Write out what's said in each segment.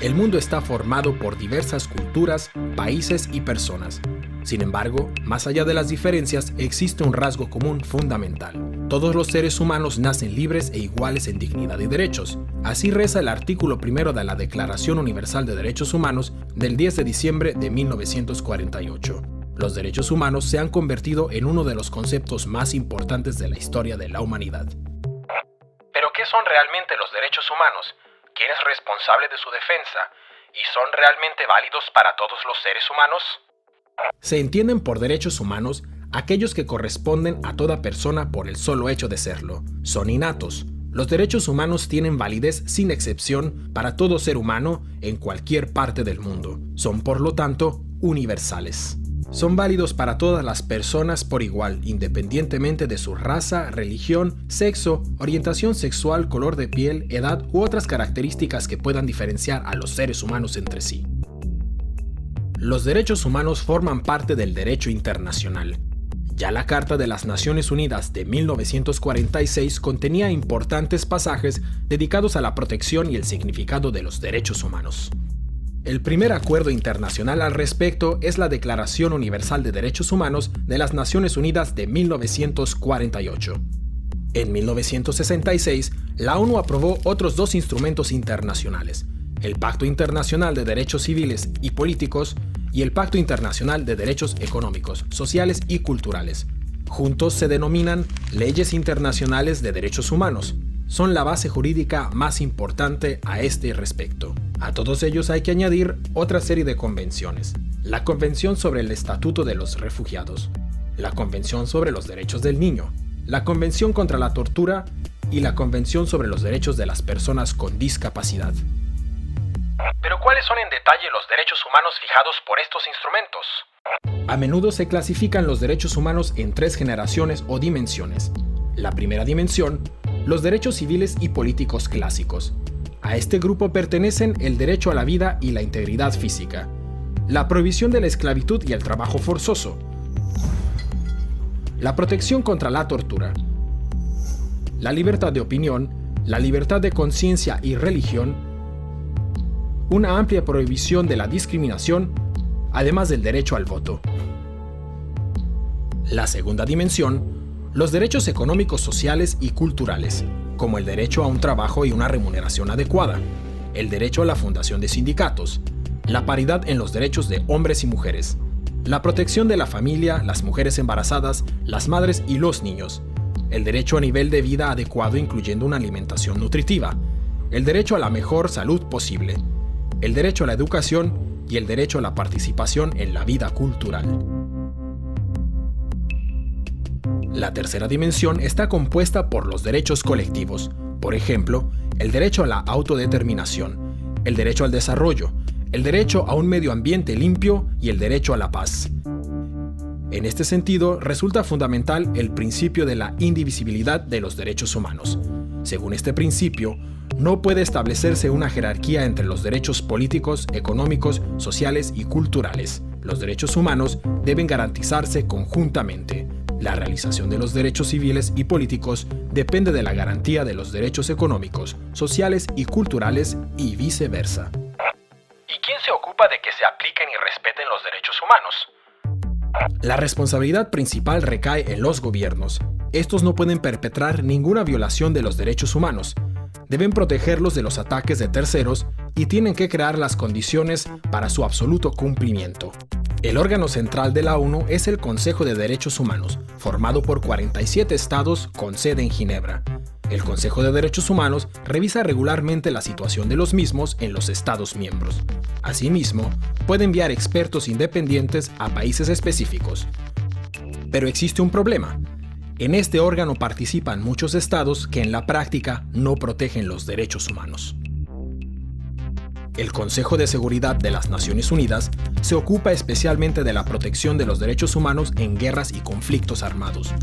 El mundo está formado por diversas culturas, países y personas. Sin embargo, más allá de las diferencias, existe un rasgo común fundamental. Todos los seres humanos nacen libres e iguales en dignidad y derechos. Así reza el artículo 1 de la Declaración Universal de Derechos Humanos del 10 de diciembre de 1948. Los derechos humanos se han convertido en uno de los conceptos más importantes de la historia de la humanidad. ¿Pero qué son realmente los derechos humanos? ¿Quién es responsable de su defensa? ¿Y son realmente válidos para todos los seres humanos? Se entienden por derechos humanos aquellos que corresponden a toda persona por el solo hecho de serlo. Son innatos. Los derechos humanos tienen validez sin excepción para todo ser humano en cualquier parte del mundo. Son, por lo tanto, universales. Son válidos para todas las personas por igual, independientemente de su raza, religión, sexo, orientación sexual, color de piel, edad u otras características que puedan diferenciar a los seres humanos entre sí. Los derechos humanos forman parte del derecho internacional. Ya la Carta de las Naciones Unidas de 1946 contenía importantes pasajes dedicados a la protección y el significado de los derechos humanos. El primer acuerdo internacional al respecto es la Declaración Universal de Derechos Humanos de las Naciones Unidas de 1948. En 1966, la ONU aprobó otros dos instrumentos internacionales, el Pacto Internacional de Derechos Civiles y Políticos y el Pacto Internacional de Derechos Económicos, Sociales y Culturales. Juntos se denominan Leyes Internacionales de Derechos Humanos. Son la base jurídica más importante a este respecto. A todos ellos hay que añadir otra serie de convenciones. La Convención sobre el Estatuto de los Refugiados, la Convención sobre los Derechos del Niño, la Convención contra la Tortura y la Convención sobre los Derechos de las Personas con Discapacidad. ¿Pero cuáles son en detalle los derechos humanos fijados por estos instrumentos? A menudo se clasifican los derechos humanos en tres generaciones o dimensiones. La primera dimensión, los derechos civiles y políticos clásicos. A este grupo pertenecen el derecho a la vida y la integridad física, la prohibición de la esclavitud y el trabajo forzoso, la protección contra la tortura, la libertad de opinión, la libertad de conciencia y religión, una amplia prohibición de la discriminación, además del derecho al voto. La segunda dimensión, los derechos económicos, sociales y culturales, como el derecho a un trabajo y una remuneración adecuada, el derecho a la fundación de sindicatos, la paridad en los derechos de hombres y mujeres, la protección de la familia, las mujeres embarazadas, las madres y los niños, el derecho a nivel de vida adecuado incluyendo una alimentación nutritiva, el derecho a la mejor salud posible, el derecho a la educación y el derecho a la participación en la vida cultural. La tercera dimensión está compuesta por los derechos colectivos, por ejemplo, el derecho a la autodeterminación, el derecho al desarrollo, el derecho a un medio ambiente limpio y el derecho a la paz. En este sentido, resulta fundamental el principio de la indivisibilidad de los derechos humanos. Según este principio, no puede establecerse una jerarquía entre los derechos políticos, económicos, sociales y culturales. Los derechos humanos deben garantizarse conjuntamente. La realización de los derechos civiles y políticos depende de la garantía de los derechos económicos, sociales y culturales y viceversa. ¿Y quién se ocupa de que se apliquen y respeten los derechos humanos? La responsabilidad principal recae en los gobiernos. Estos no pueden perpetrar ninguna violación de los derechos humanos. Deben protegerlos de los ataques de terceros y tienen que crear las condiciones para su absoluto cumplimiento. El órgano central de la ONU es el Consejo de Derechos Humanos, formado por 47 estados con sede en Ginebra. El Consejo de Derechos Humanos revisa regularmente la situación de los mismos en los estados miembros. Asimismo, puede enviar expertos independientes a países específicos. Pero existe un problema. En este órgano participan muchos estados que en la práctica no protegen los derechos humanos. El Consejo de Seguridad de las Naciones Unidas se ocupa especialmente de la protección de los derechos humanos en guerras y conflictos armados.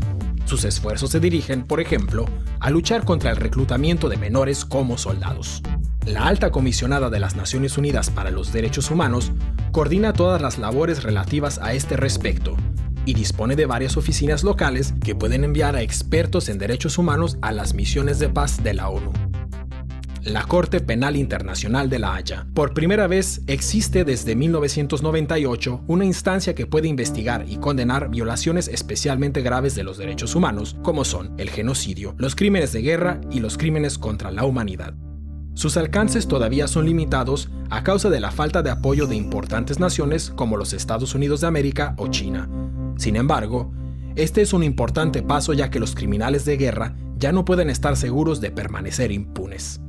Sus esfuerzos se dirigen, por ejemplo, a luchar contra el reclutamiento de menores como soldados. La Alta Comisionada de las Naciones Unidas para los Derechos Humanos coordina todas las labores relativas a este respecto y dispone de varias oficinas locales que pueden enviar a expertos en derechos humanos a las misiones de paz de la ONU. la Corte Penal Internacional de La Haya. Por primera vez, existe desde 1998 una instancia que puede investigar y condenar violaciones especialmente graves de los derechos humanos, como son el genocidio, los crímenes de guerra y los crímenes contra la humanidad. Sus alcances todavía son limitados a causa de la falta de apoyo de importantes naciones como los Estados Unidos de América o China. Sin embargo, este es un importante paso, ya que los criminales de guerra ya no pueden estar seguros de permanecer impunes.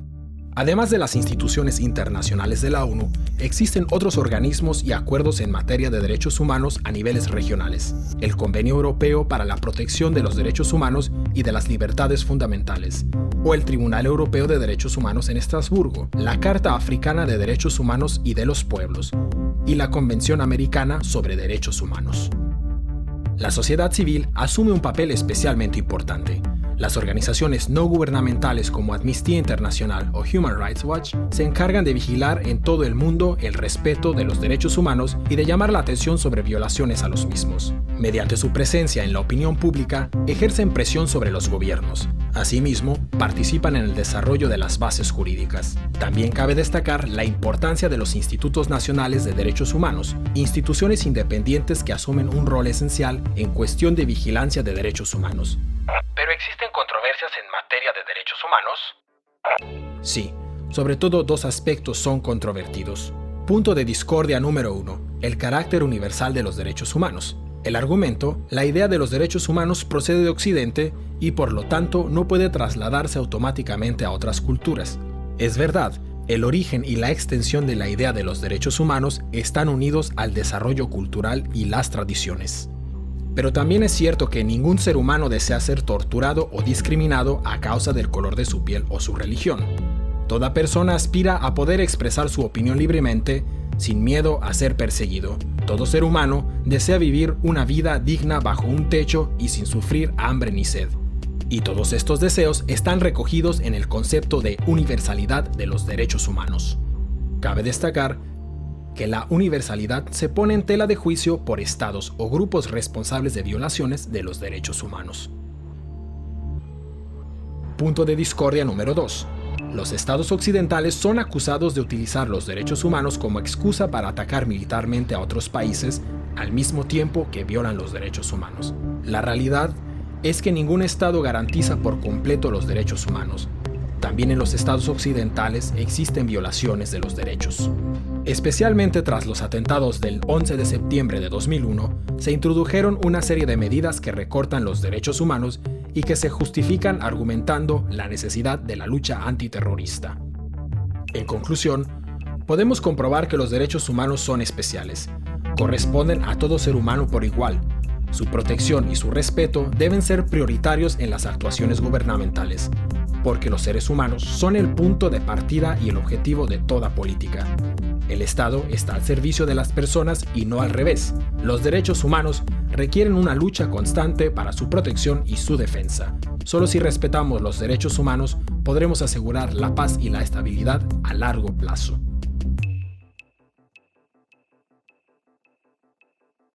Además de las instituciones internacionales de la ONU, existen otros organismos y acuerdos en materia de derechos humanos a niveles regionales: el Convenio Europeo para la Protección de los Derechos Humanos y de las Libertades Fundamentales, o el Tribunal Europeo de Derechos Humanos en Estrasburgo, la Carta Africana de Derechos Humanos y de los Pueblos, y la Convención Americana sobre Derechos Humanos. La sociedad civil asume un papel especialmente importante. Las organizaciones no gubernamentales como Amnistía Internacional o Human Rights Watch se encargan de vigilar en todo el mundo el respeto de los derechos humanos y de llamar la atención sobre violaciones a los mismos. Mediante su presencia en la opinión pública, ejercen presión sobre los gobiernos. Asimismo, participan en el desarrollo de las bases jurídicas. También cabe destacar la importancia de los Institutos Nacionales de Derechos Humanos, instituciones independientes que asumen un rol esencial en cuestión de vigilancia de derechos humanos. ¿Pero existen controversias en materia de derechos humanos? Sí, sobre todo dos aspectos son controvertidos. Punto de discordia número 1: el carácter universal de los derechos humanos. El argumento: la idea de los derechos humanos procede de Occidente y por lo tanto no puede trasladarse automáticamente a otras culturas. Es verdad, el origen y la extensión de la idea de los derechos humanos están unidos al desarrollo cultural y las tradiciones. Pero también es cierto que ningún ser humano desea ser torturado o discriminado a causa del color de su piel o su religión. Toda persona aspira a poder expresar su opinión libremente, sin miedo a ser perseguido. Todo ser humano desea vivir una vida digna bajo un techo y sin sufrir hambre ni sed. Y todos estos deseos están recogidos en el concepto de universalidad de los derechos humanos. Cabe destacar que la universalidad se pone en tela de juicio por estados o grupos responsables de violaciones de los derechos humanos. Punto de discordia número 2. Los estados occidentales son acusados de utilizar los derechos humanos como excusa para atacar militarmente a otros países al mismo tiempo que violan los derechos humanos. La realidad es que ningún estado garantiza por completo los derechos humanos. También en los estados occidentales existen violaciones de los derechos. Especialmente tras los atentados del 11 de septiembre de 2001, se introdujeron una serie de medidas que recortan los derechos humanos y que se justifican argumentando la necesidad de la lucha antiterrorista. En conclusión, podemos comprobar que los derechos humanos son especiales. Corresponden a todo ser humano por igual. Su protección y su respeto deben ser prioritarios en las actuaciones gubernamentales, porque los seres humanos son el punto de partida y el objetivo de toda política. El Estado está al servicio de las personas y no al revés. Los derechos humanos requieren una lucha constante para su protección y su defensa. Solo si respetamos los derechos humanos podremos asegurar la paz y la estabilidad a largo plazo.